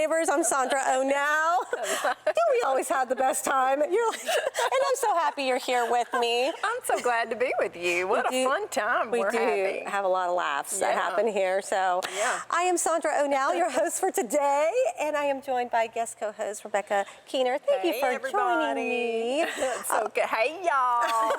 neighbors. I'm Sandra Onal. Don't we always have the best time? You're like, and I'm so happy you're here with me. I'm so glad to be with you. What a fun time we're having. We have a lot of laughs that happen here. So I am Sandra Onal, your host for today, and I am joined by guest co-host Rebecca Keener. Thank you for joining me. It's okay. Hey, y'all.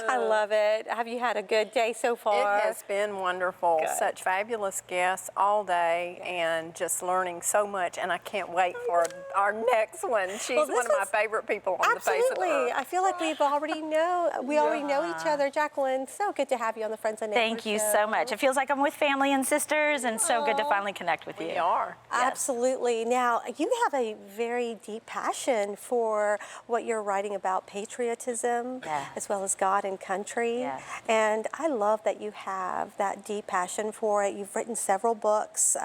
I love it. Have you had a good day so far? It has been wonderful. Good. Such fabulous guests all day and just learning so much, and I can't wait for our next one. She's one of my favorite people on the face of the earth. I feel like we already know each other. Jacqueline, so good to have you on the Friends and Neighbors Thank you show. so much. It feels like I'm with family and sisters, and so good to finally connect with you. We are. Absolutely. Now, you have a very deep passion for what you're writing about, patriotism, as well as God and country. Yes. And I love that you have that deep passion for it. You've written several books.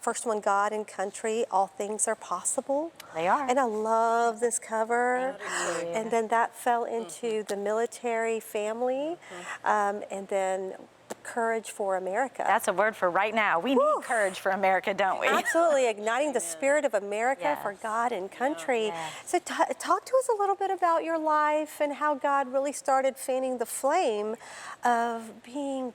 First one, God and Country, All Things Are Possible. They are. And I love this cover. And then that fell into the military family, and then Courage for America. That's a word for right now. We need courage for America, don't we? Absolutely, igniting the spirit of America for God and country. So talk to us a little bit about your life and how God really started fanning the flame of being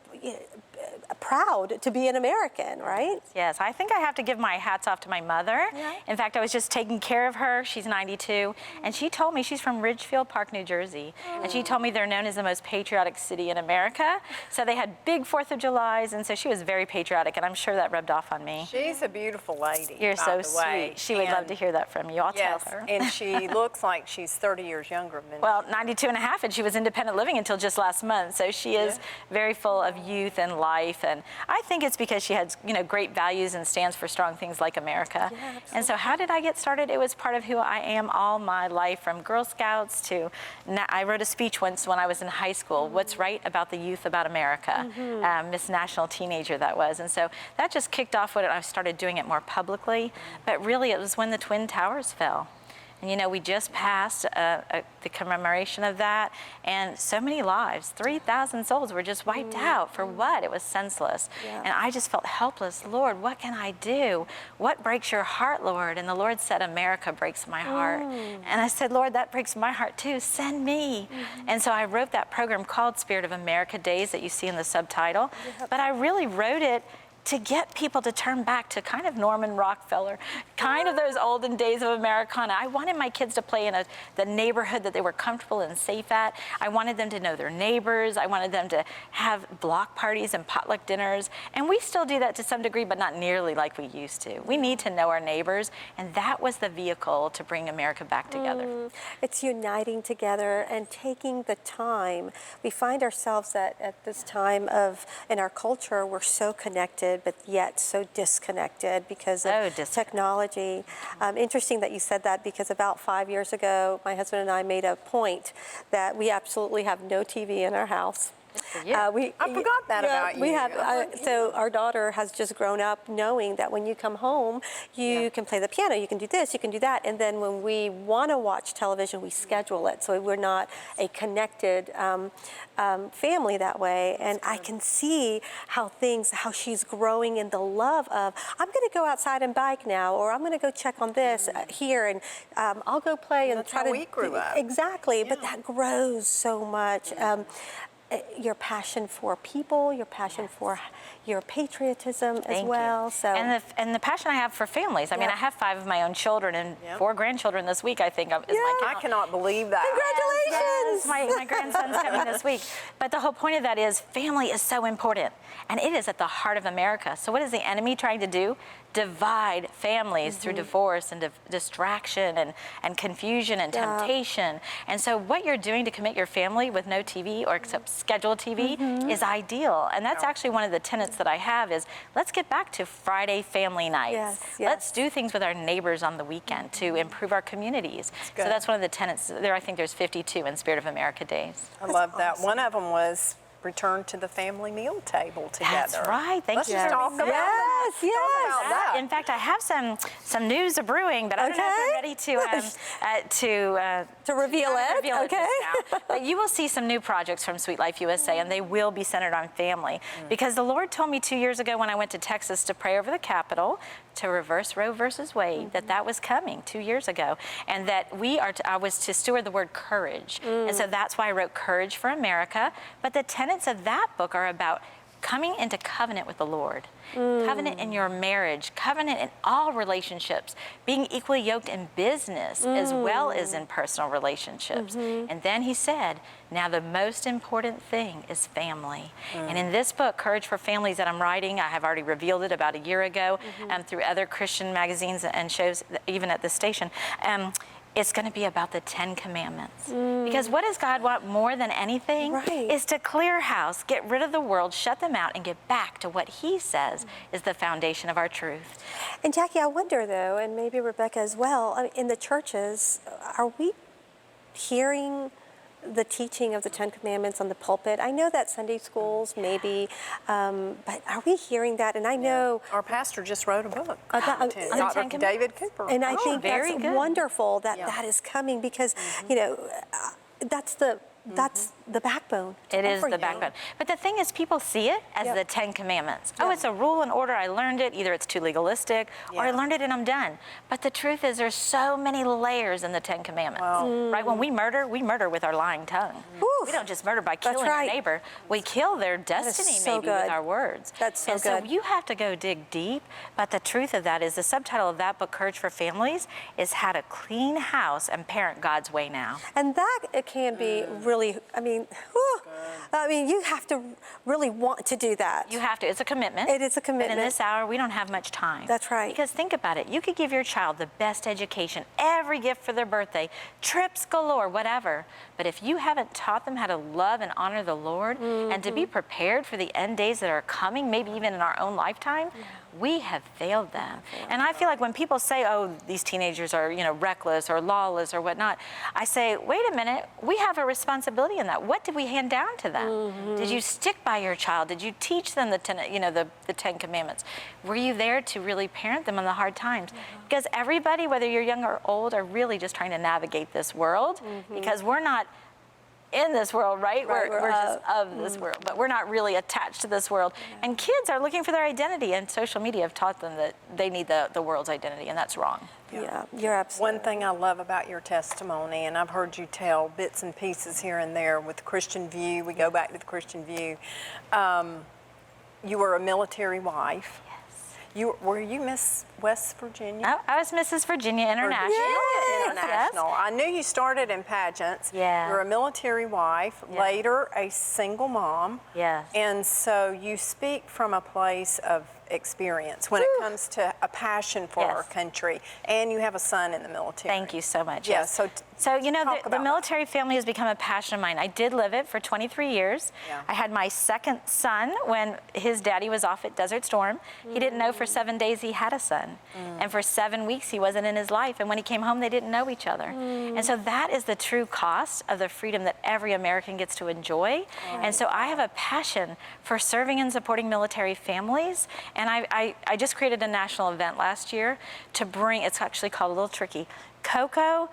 proud to be an American, right? Yes, I think I have to give my hats off to my mother. In fact, I was just taking care of her. She's 92, and she told me, she's from Ridgefield Park, New Jersey, and she told me they're known as the most patriotic city in America. So they had big 4th of Julys, and so she was very patriotic, and I'm sure that rubbed off on me. She's a beautiful lady. You're so sweet. She would love to hear that from you. I'll tell her. And she looks like she's 30 years younger than Well, 92 and a half, and she was independent living until just last month. So she is very full of youth and life, and I think it's because she has, great values and stands for strong things like America. And so how did I get started? It was part of who I am all my life, from Girl Scouts to, I wrote a speech once when I was in high school, what's right about the youth about America, Miss National Teenager that was. And so that just kicked off when I started doing it more publicly, but really it was when the Twin Towers fell. And we just passed the commemoration of that, and so many lives, 3,000 souls were just wiped out. For what? It was senseless. And I just felt helpless. Lord, what can I do? What breaks your heart, Lord? And the Lord said, America breaks my heart. And I said, Lord, that breaks my heart too. Send me. And so I wrote that program called Spirit of America Days that you see in the subtitle. But I really wrote it to get people to turn back to kind of Norman Rockefeller, kind of those olden days of Americana. I wanted my kids to play in the neighborhood that they were comfortable and safe at. I wanted them to know their neighbors. I wanted them to have block parties and potluck dinners. And we still do that to some degree, but not nearly like we used to. We need to know our neighbors, and that was the vehicle to bring America back together. It's uniting together and taking the time. We find ourselves at this time in our culture, we're so connected, but yet so disconnected because of technology. Interesting that you said that, because about 5 years ago, my husband and I made a point that we absolutely have no TV in our house. I forgot that about you. We have, so our daughter has just grown up knowing that when you come home, you can play the piano, you can do this, you can do that, and then when we want to watch television, we schedule it, so we're not a connected family that way. And I can see how she's growing in the love of, I'm going to go outside and bike now, or I'm going to go check on this here, and I'll go play and try to. That's how we grew up. Exactly, but that grows so much. Your passion for people, your passion for your patriotism as well. So and the passion I have for families. I mean, I have 5 of my own children and 4 grandchildren this week, I think, is my count. I cannot believe that. Congratulations! My grandson's coming this week. But the whole point of that is family is so important, and it is at the heart of America. So what is the enemy trying to do? Divide families through divorce and distraction and confusion and temptation. And so what you're doing to commit your family with no TV or except scheduled TV is ideal. And that's actually one of the tenets that I have is, let's get back to Friday family nights. Let's do things with our neighbors on the weekend to improve our communities. So that's one of the tenets there. I think there's 52 in Spirit of America Days. I love that. One of them was return to the family meal table together. That's right. Thank Let's you just for talk about Yes, Talk about that. In fact, I have some news brewing, but I don't know if I'm ready To reveal it? reveal it Okay. just now. But you will see some new projects from Sweet Life USA, and they will be centered on family. Because the Lord told me 2 years ago when I went to Texas to pray over the Capitol, to reverse Roe versus Wade, that was coming 2 years ago, and that I was to steward the word courage. And so that's why I wrote Courage for America. But the tenets of that book are about coming into covenant with the Lord, covenant in your marriage, covenant in all relationships, being equally yoked in business as well as in personal relationships. And then he said, now the most important thing is family. And in this book, Courage for Families, that I'm writing, I have already revealed it about a year ago through other Christian magazines and shows, even at the station. It's going to be about the 10 Commandments. Because what does God want more than anything? Right. Is to clear house, get rid of the world, shut them out, and get back to what he says is the foundation of our truth. And Jackie, I wonder though, and maybe Rebecca as well, in the churches, are we hearing the teaching of the 10 Commandments on the pulpit? I know that Sunday schools maybe, but are we hearing that? And I know Our pastor just wrote a book, Ten Dr. David Cooper. And I think very that's good. wonderful that Yeah. that is coming because, you know, that's the backbone. to It is the everything. backbone. But the thing is, people see it as Yep. the 10 Commandments. Oh, Yeah. it's a rule and order. I learned it. Either it's too legalistic or I Yeah. learned it and I'm done. But the truth is, there's so many layers in the 10 Commandments. Right? When we murder with our lying tongue. Oof. We don't just murder by killing right. our neighbor. We kill their destiny so maybe good. with our words. That's so and so good. you have to go dig deep. But the truth of that is, the subtitle of that book, Courage for Families, is How to Clean House and Parent God's Way Now. And that it can be really, I mean, you have to really want to do that. You have to. It's a commitment. It is a But in commitment. this hour, we don't have much time. That's right. Because think about it. You could give your child the best education, every gift for their birthday, trips galore, whatever. But if you haven't taught them how to love and honor the Lord and to be prepared for the end days that are coming, maybe even in our own lifetime, we have failed them. And I feel like when people say, oh, these teenagers are, reckless or lawless or whatnot, I say, wait a minute, we have a responsibility in that. What did we hand down to them? Did you stick by your child? Did you teach them the 10 Commandments? Were you there to really parent them in the hard times? Because everybody, whether you're young or old, are really just trying to navigate this world because we're not in this world, right? We're just of this world, but we're not really attached to this world. And kids are looking for their identity, and social media have taught them that they need the world's identity, and that's wrong. Yeah, you're absolutely One thing I love about your testimony, and I've heard you tell bits and pieces here and there with the Christian View, we go back to the Christian View. You were a military wife. Were you Miss West Virginia? I was Mrs. Virginia International. International. I knew you started in pageants. Yeah. You're a military wife, later a single mom. Yes. And so you speak from a place of experience when it comes to a passion for our country. And you have a son in the military. Thank you so much. Yeah, Yes. so talk the about military family has become a passion of mine. I did live it for 23 years. Yeah. I had my second son when his daddy was off at Desert Storm. He didn't know for 7 days he had a son. And for 7 weeks he wasn't in his life. And when he came home, they didn't know each other. And so that is the true cost of the freedom that every American gets to enjoy. And so I have a passion for serving and supporting military families. And I just created a national event last year to bring, it's actually called, a little tricky, cocoa,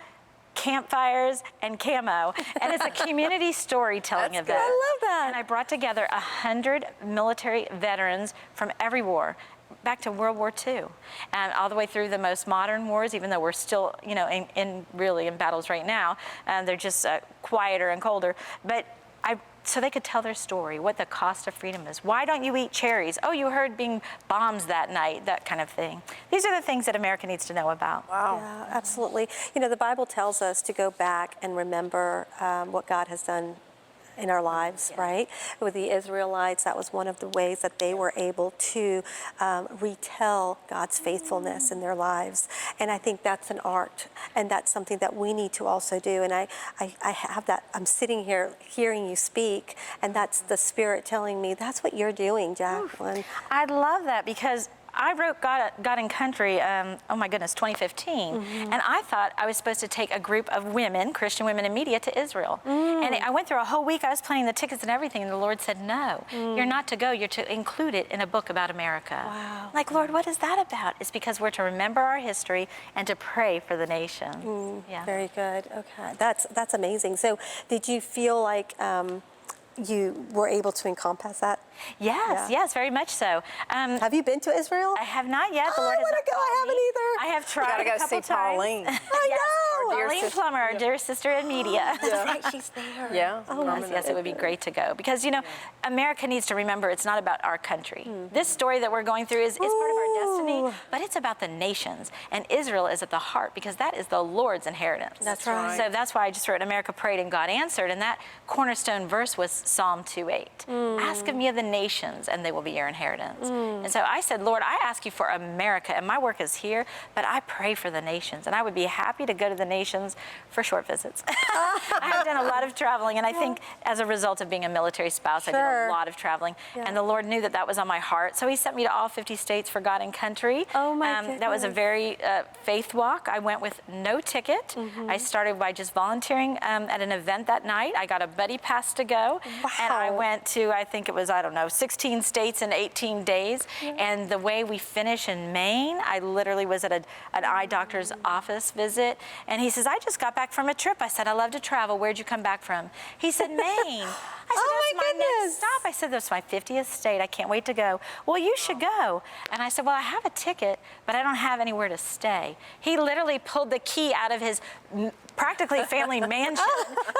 campfires, and camo. And it's a community storytelling event. I love that. And I brought together 100 military veterans from every war, back to World War II, and all the way through the most modern wars, even though we're still, really in battles right now. They're just quieter and colder. But so they could tell their story, what the cost of freedom is. Why don't you eat cherries? Oh, you heard being bombs that night, that kind of thing. These are the things that America needs to know about. Wow. Yeah, absolutely. The Bible tells us to go back and remember what God has done in our lives, right? With the Israelites, that was one of the ways that they were able to retell God's faithfulness in their lives. And I think that's an art, and that's something that we need to also do. And I have that, I'm sitting here hearing you speak, and that's the Spirit telling me that's what you're doing, Jacqueline. I love that because I wrote God and Country, oh my goodness, 2015. And I thought I was supposed to take a group of women, Christian women in media, to Israel. And I went through a whole week, I was planning the tickets and everything, and the Lord said, no, you're not to go, you're to include it in a book about America. Wow. Like, Lord, what is that about? It's because we're to remember our history and to pray for the nation. Yeah. Very good. Okay, that's amazing. So, did you feel like you were able to encompass that? Yes, yes, very much so. Have you been to Israel? I have not yet. The Oh, Lord I has want not to go. I called haven't me. either. I have tried Gotta go a couple see times. Pauline. I know. Dear Pauline sister. Plummer, our dear sister in media. That's right, she's there. Yeah. Oh, Yes, yes, it would be great to go because, you know, America needs to remember it's not about our country. This story that we're going through is part of our destiny, but it's about the nations. And Israel is at the heart because that is the Lord's inheritance. That's right. So that's why I just wrote America Prayed and God Answered. And that cornerstone verse was Psalm 2:8. Ask of me of the nations and they will be your inheritance. And so I said, Lord, I ask you for America and my work is here, but I pray for the nations. And I would be happy to go to the nations for short visits. I have done a lot of traveling, and I think as a result of being a military spouse, I did Sure. a lot of traveling. And the Lord knew that that was on my heart, so He sent me to all 50 states for God and Country. Oh, my That was a goodness. very faith walk. I went with no ticket. I started by just volunteering at an event that night. I got a buddy pass to go, and I Wow. went to, I think it was, I don't know, 16 states in 18 days. And the way we finish in Maine, I literally was at an eye doctor's office visit, and he says, I just got back from a trip. I said, I love to travel. Where'd you come back from? He said, Maine. I said, Oh, that's my my goodness. next stop. I said, that's my 50th state. I can't wait to go. Well, you should go. And I said, well, I have a ticket, but I don't have anywhere to stay. He literally pulled the key out of his practically family mansion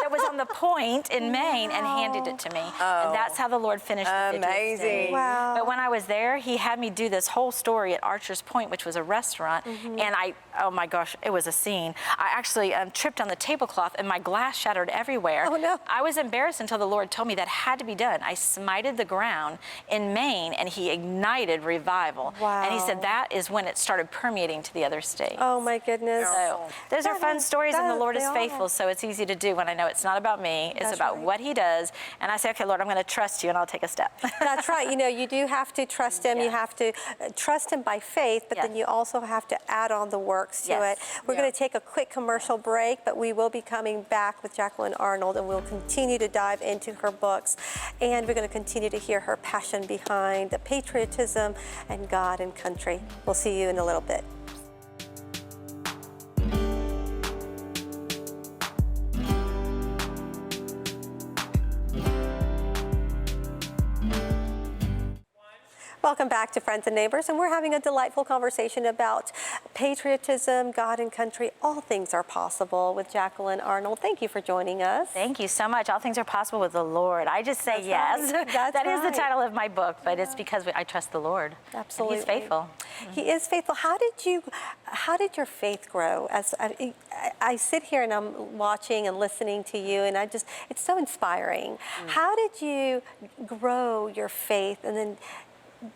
that was on the point in Maine and handed it to me. And that's how the Lord finished the 50th Amazing. state. Wow. But when I was there, he had me do this whole story at Archer's Point, which was a restaurant. And oh my gosh, it was a scene. I actually tripped on the tablecloth and my glass shattered everywhere. Oh, no. I was embarrassed until the Lord told me that had to be done. I smited the ground in Maine and he ignited revival. Wow. And he said that is when it started permeating to the other states. Oh, my goodness. So those are fun stories, and the Lord is they are. faithful, so it's easy to do when I know it's not about me, it's That's about right. what He does. And I say, okay, Lord, I'm going to trust you, and I'll take a step. That's right. You know, you do have to trust Him. You Yes. have to trust Him by faith, but then Yes. you also have to add on the works to Yes. it. We're going to take a quick commercial break, but we will be coming back with Jacqueline Arnold, and we'll continue to dive into her books. And we're going to continue to hear her passion behind the patriotism and God and country. We'll see you in a little bit. Welcome back to Friends and Neighbors, and we're having a delightful conversation about patriotism, God and country. All things are possible with Jacqueline Arnold. Thank you for joining us. Thank you so much. All things are possible with the Lord. I just say That's yes. right. That's That is right. the title of my book, but it's because I trust the Lord. Absolutely. And He's faithful. He is faithful. How did your faith grow? As I sit here and I'm watching and listening to you, and it's so inspiring. How did you grow your faith and then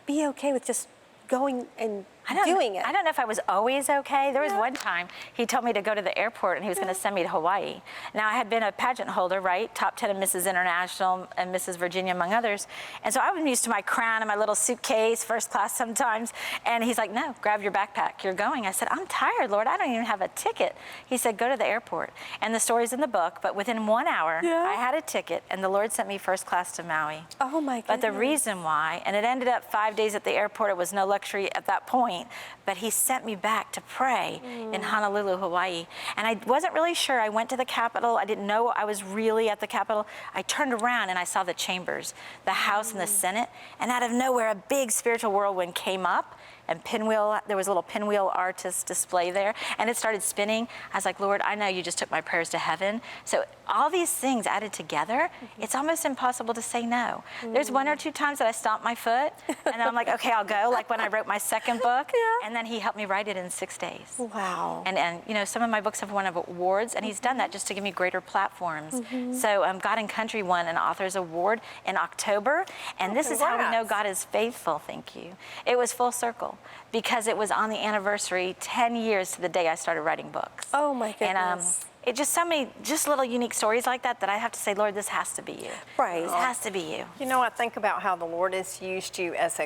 be okay with just going and doing it? I don't know if I was always okay. There was one time he told me to go to the airport and he was going to send me to Hawaii. Now, I had been a pageant holder, right? Top 10 of Mrs. International and Mrs. Virginia, among others. And so I was used to my crown and my little suitcase, first class sometimes. And he's like, no, grab your backpack. You're going. I said, I'm tired, Lord. I don't even have a ticket. He said, go to the airport. And the story's in the book, but within 1 hour, I had a ticket and the Lord sent me first class to Maui. Oh, my goodness. But the reason why, and it ended up 5 days at the airport, it was no luxury at that point, but he sent me back to pray in Honolulu, Hawaii. And I wasn't really sure. I went to the Capitol. I didn't know I was really at the Capitol. I turned around and I saw the chambers, the House and the Senate, and out of nowhere, a big spiritual whirlwind came up, and there was a little pinwheel artist display there, and it started spinning. I was like, Lord, I know you just took my prayers to heaven. So all these things added together, it's almost impossible to say no. There's 1 or 2 times that I stomped my foot, and then I'm like, okay, I'll go, like when I wrote my second book, and then he helped me write it in 6 days. Wow. And you know, some of my books have won awards, and he's done that just to give me greater platforms. So God and Country won an author's award in October, and this is how we know congrats. God is faithful, thank you. It was full circle because it was on the anniversary, 10 years to the day I started writing books. Oh, my And goodness. it just so many, just little unique stories like that I have to say, Lord, this has to be you. Right. This has to be you. You know, I think about how the Lord has used you as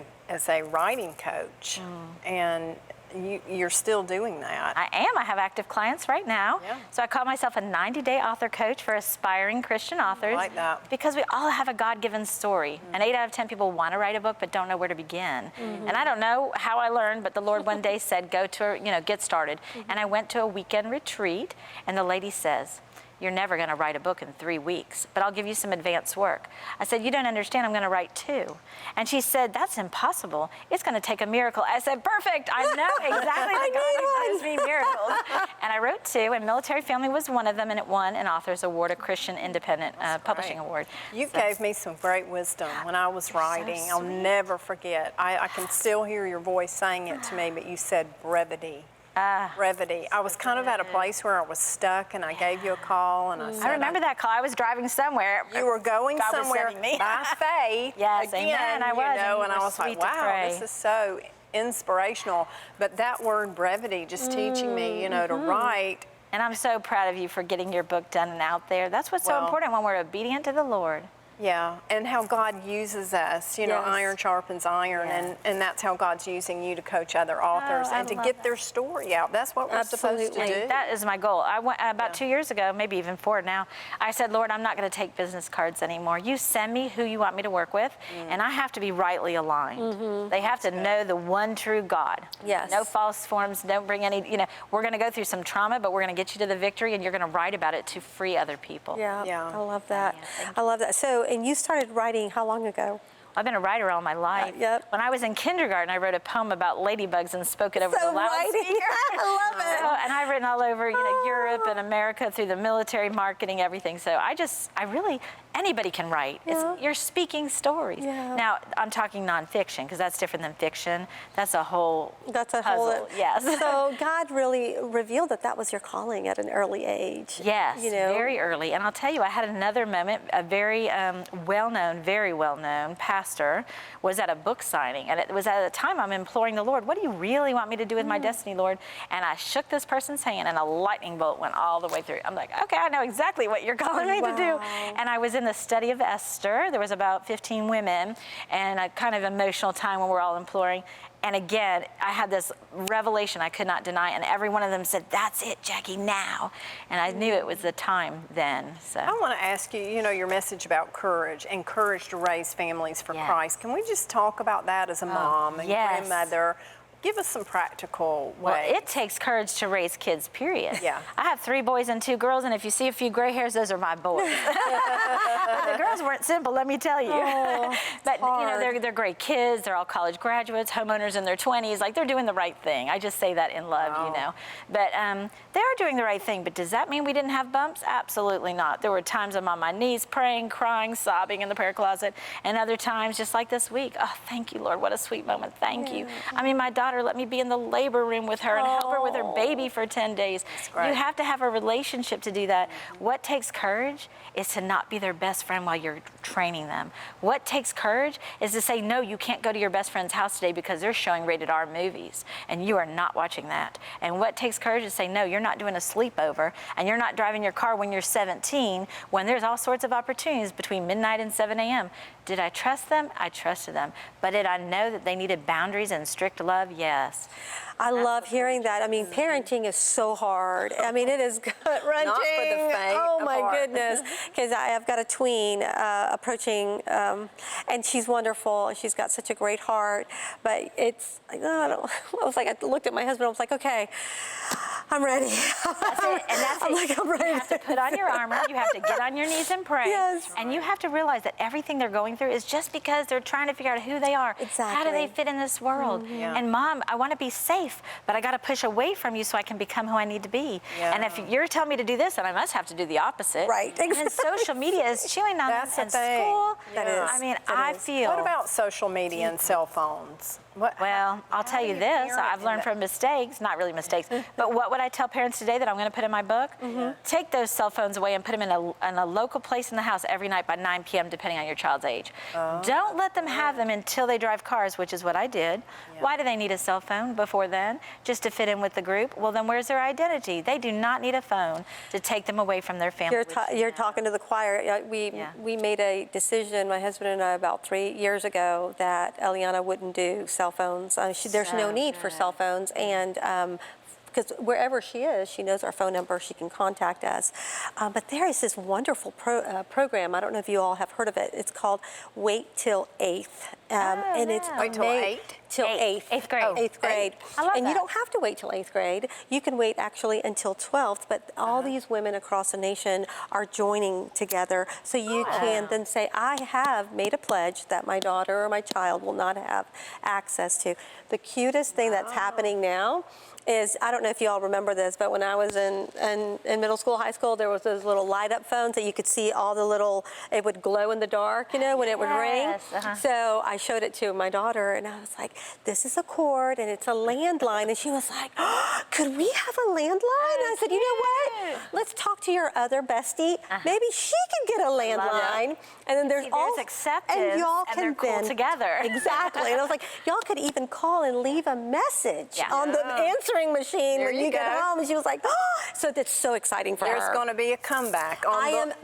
a writing coach, and you're still doing that. I am. I have active clients right now. Yeah. So I call myself a 90-day author coach for aspiring Christian authors. Like that. Because we all have a God-given story. And 8 out of 10 people want to write a book but don't know where to begin. And I don't know how I learned, but the Lord one day said, go to, get started. And I went to a weekend retreat, and the lady says, you're never going to write a book in 3 weeks, but I'll give you some advanced work. I said, you don't understand, I'm going to write 2. And she said, that's impossible. It's going to take a miracle. I said, perfect. I know exactly the God who gives me miracles. And I wrote 2, and Military Family was one of them, and it won an Author's Award, a Christian Independent Publishing Award. You gave me some great wisdom when I was writing. I'll never forget. I can still hear your voice saying it to me, but you said brevity. Brevity. I was kind of at a place where I was stuck, and I gave you a call, and I said, I remember that call. I was driving somewhere. You were going God was somewhere sending me. by faith. Yes, again, amen, I was, and I was like, wow, this is so inspirational. But that word brevity just teaching me, to write. And I'm so proud of you for getting your book done and out there. That's what's so important when we're obedient to the Lord. Yeah, and how God uses us, iron sharpens iron, and that's how God's using you to coach other authors and to get their story out. That's what we're supposed to do. That is my goal. I went about 2 years ago, maybe even 4 now. I said, Lord, I'm not going to take business cards anymore. You send me who you want me to work with, and I have to be rightly aligned. They have to know the one true God. Yes. No false forms. Don't bring any, we're going to go through some trauma, but we're going to get you to the victory, and you're going to write about it to free other people. Yeah. I love that. I love that. So, and you started writing how long ago? I've been a writer all my life. Yep. When I was in kindergarten, I wrote a poem about ladybugs and spoke it over the loudspeaker. I love it. And I've written all over, Europe and America through the military, marketing, everything. So anybody can write. You're speaking stories. Yeah. Now, I'm talking nonfiction because that's different than fiction. That's a whole puzzle. Yes. So God really revealed that was your calling at an early age. Yes, very early. And I'll tell you, I had another moment. A very very well-known pastor was at a book signing. And it was at a time I'm imploring the Lord, what do you really want me to do with my destiny, Lord? And I shook this person's hand, and a lightning bolt went all the way through. I'm like, okay, I know exactly what you're calling me to do. And I was in the study of Esther. There was about 15 women, and a kind of emotional time when we're all imploring. And again, I had this revelation I could not deny, and every one of them said, that's it, Jackie, now. And I knew it was the time then. So I want to ask you, your message about courage and courage to raise families for Christ. Can we just talk about that as a mom and grandmother? Give us some practical ways. Well, it takes courage to raise kids, period. Yeah. I have 3 boys and 2 girls, and if you see a few gray hairs, those are my boys. But the girls weren't simple, let me tell you. But they're great kids. They're all college graduates, homeowners in their 20s. Like, they're doing the right thing. I just say that in love, But they are doing the right thing. But does that mean we didn't have bumps? Absolutely not. There were times I'm on my knees praying, crying, sobbing in the prayer closet, and other times just like this week. Oh, thank you, Lord. What a sweet moment. Thank you. I mean, my daughter let me be in the labor room with her and help her with her baby for 10 days. You have to have a relationship to do that. What takes courage is to not be their best friend while you're training them. What takes courage is to say, no, you can't go to your best friend's house today because they're showing rated R movies and you are not watching that. And what takes courage is to say, no, you're not doing a sleepover and you're not driving your car when you're 17 when there's all sorts of opportunities between midnight and 7 a.m. Did I trust them? I trusted them. But did I know that they needed boundaries and strict love? Yes. I love hearing that. I mean, parenting is so hard. I mean, it is gut-wrenching. Not for the faint Oh of my heart. goodness. Because I've got a tween approaching, and she's wonderful. She's got such a great heart. But it's, I looked at my husband. I was like, okay, I'm ready. That's it. And that's I'm like, I'm ready. You have to put on your armor. You have to get on your knees and pray. Yes. And you have to realize that everything they're going through is just because they're trying to figure out who they are. Exactly. How do they fit in this world? Yeah. And Mom, I want to be safe, but I got to push away from you so I can become who I need to be. Yeah. And if you're telling me to do this, then I must have to do the opposite. Right. And then social media is chewing on That's us the in thing. school. That is. I mean, That I is. feel. What about social media and cell phones? Well, I'll tell you this, I've learned from mistakes, not really mistakes, but what would I tell parents today that I'm going to put in my book? Take those cell phones away and put them in a local place in the house every night by 9 p.m., depending on your child's age. Don't let them have them until they drive cars, which is what I did. Why do they need a cell phone before then? Just to fit in with the group? Well, then where's their identity? They do not need a phone to take them away from their family. You're talking to the choir. We made a decision, my husband and I, about 3 years ago, that Eliana wouldn't do cell phones. There's no need for cell phones, and because wherever she is, she knows our phone number, she can contact us. But there is this wonderful program, I don't know if you all have heard of it, it's called Wait Till 8th. And it's Wait till 8? Till 8th. 8th grade. 8th grade. I love and that. you don't have to wait till 8th grade. You can wait actually until 12th, but all these women across the nation are joining together. So you can then say, I have made a pledge that my daughter or my child will not have access to. The cutest thing that's happening now is, I don't know if you all remember this, but when I was in middle school, high school, there was those little light up phones that you could see all the little, it would glow in the dark, you know, when it would ring. So I showed it to my daughter and I was like, this is a cord and it's a landline. And she was like, oh, could we have a landline? I said, you know what? Let's talk to your other bestie. Maybe she could get a landline. And then there's acceptance and y'all and can they're cool then, together. Exactly. And I was like, y'all could even call and leave a message on the answering machine when you get home. And she was like, oh, so that's so exciting for her. There's going to be a comeback on the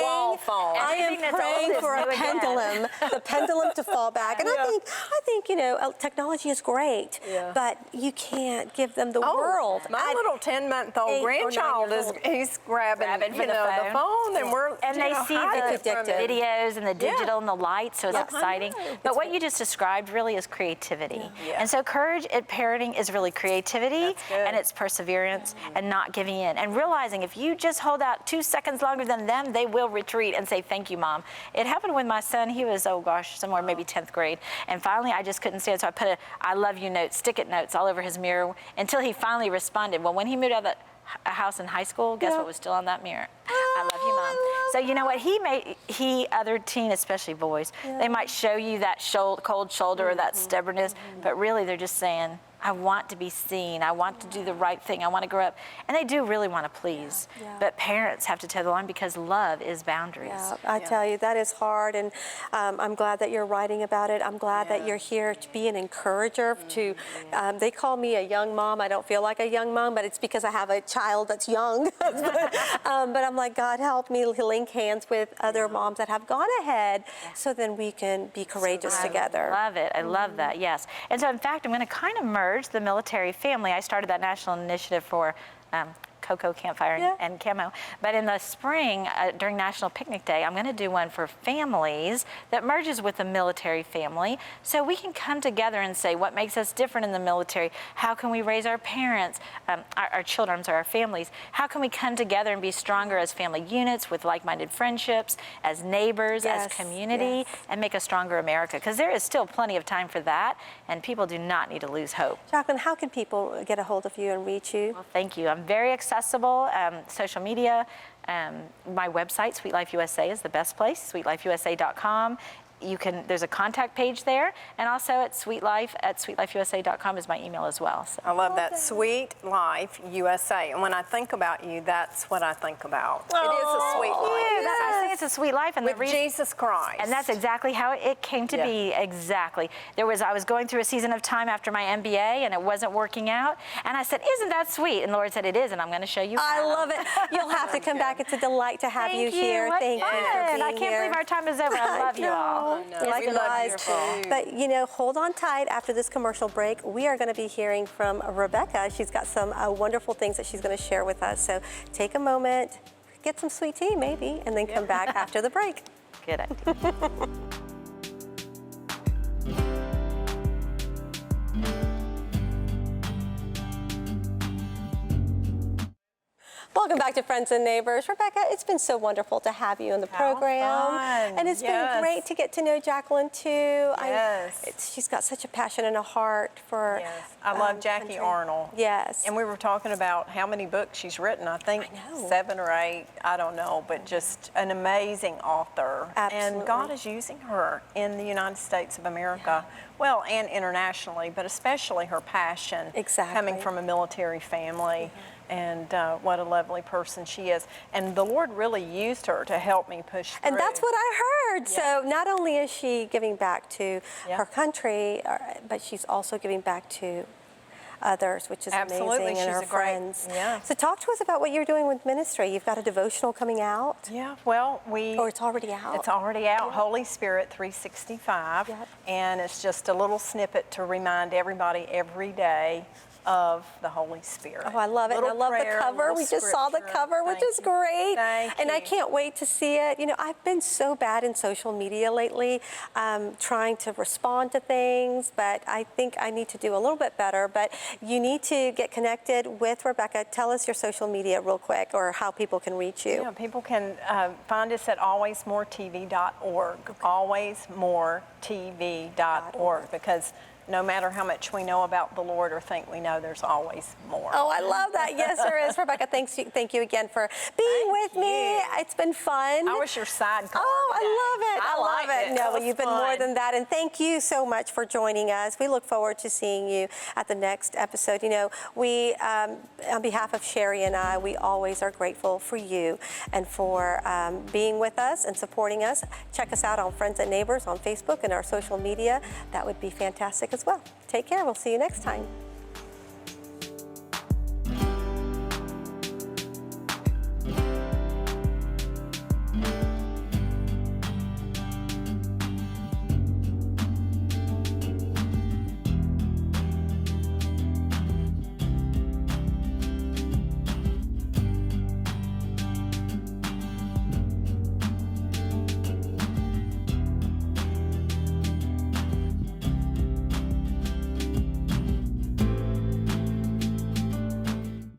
wall phone. I am praying for a pendulum, the pendulum to fall back. And I think you know, technology is great, but you can't give them the world. My little 10-month-old grandchild he's grabbing for the phone, and they see the videos and the digital and the light, so it's exciting. But what you just described really is creativity. And so courage at parenting is really creativity and it's perseverance and not giving in. And realizing if you just hold out 2 seconds longer than them, they will retreat and say, thank you, Mom. It happened with my son. He was, oh gosh, somewhere maybe 10th grade. And finally, I just couldn't stand it. So I put a I love you note, stick-it notes all over his mirror until he finally responded. Well, when he moved out of a house in high school, guess what was still on that mirror? I love you, Mom. So you know what? Other teen, especially boys, they might show you that cold shoulder or that stubbornness, but really they're just saying, I want to be seen. I want to do the right thing. I want to grow up. And they do really want to please. But parents have to toe the line because love is boundaries. I tell you, that is hard. And I'm glad that you're writing about it. I'm glad that you're here to be an encourager. They call me a young mom. I don't feel like a young mom, but it's because I have a child that's young. But I'm like, God, help me link hands with other moms that have gone ahead so then we can be courageous together. I love it. I love that, yes. And so, in fact, I'm going to kind of merge the military family. I started that national initiative for cocoa, campfire, and camo. But in the spring, during National Picnic Day, I'm going to do one for families that merges with the military family, so we can come together and say what makes us different in the military. How can we raise our parents, our children, our families? How can we come together and be stronger as family units with like-minded friendships, as neighbors, as community, and make a stronger America? Because there is still plenty of time for that, and people do not need to lose hope. Jacqueline, how can people get a hold of you and reach you? Well, thank you. I'm very accessible. Social media, my website, Sweet Life USA, is the best place, sweetlifeusa.com. There's a contact page there, and also at sweetlifeusa.com is my email as well. So. I love that, Sweet Life USA. And when I think about you, that's what I think about. It is a sweet life. I think it's a sweet life, and with Jesus Christ. And that's exactly how it came to be. Exactly. I was going through a season of time after my MBA, and it wasn't working out. And I said, "Isn't that sweet?" And the Lord said, "It is," and I'm going to show you. I love it. You'll have to come back. It's a delight to have you here. Thank you for being I can't believe our time is over. I love you all. Likewise. But you know, hold on tight. After this commercial break, we are going to be hearing from Rebecca. She's got some wonderful things that she's going to share with us. So take a moment, get some sweet tea maybe, and then come back after the break. Good idea. Welcome back to Friends and Neighbors. Rebecca, it's been so wonderful to have you in the program. And it's been great to get to know Jacqueline too. She's got such a passion and a heart for I love Jackie Arnold. Yes. And we were talking about how many books she's written. I think 7 or 8, I don't know, but just an amazing author. Absolutely. And God is using her in the United States of America Well, and internationally, but especially her passion. Exactly. Coming from a military family. And what a lovely person she is. And the Lord really used her to help me push through. And that's what I heard. Yeah. So not only is she giving back to Yeah. her country, but she's also giving back to others, which is Absolutely. amazing, and She's her a great- friends. yeah. So talk to us about what you're doing with ministry. You've got a devotional coming out, Yeah, well, or it's already out. It's already out, Holy Spirit 365, Yep. and it's just a little snippet to remind everybody every day of the Holy Spirit. Oh, I love it. And I Little love prayer, the cover. little We just saw the scripture. cover, which Thank is you. great. Thank and I you. can't wait to see it. You know, I've been so bad in social media lately, trying to respond to things, but I think I need to do a little bit better. But you need to get connected with Rebecca. Tell us your social media real quick, or how people can reach you. Yeah, people can find us at alwaysmoretv.org, alwaysmoretv.org, because no matter how much we know about the Lord or think we know, there's always more. Oh, I love that. Yes, there is. Rebecca, thank you again for being with me. It's been fun. I was your sidecar Oh, today. I love it. I love liked it. No, That well, was you've been more fun. than that. And thank you so much for joining us. We look forward to seeing you at the next episode. You know, we, on behalf of Sherry and I, we always are grateful for you and for being with us and supporting us. Check us out on Friends and Neighbors on Facebook and our social media. That would be fantastic as well. Take care. We'll see you next time.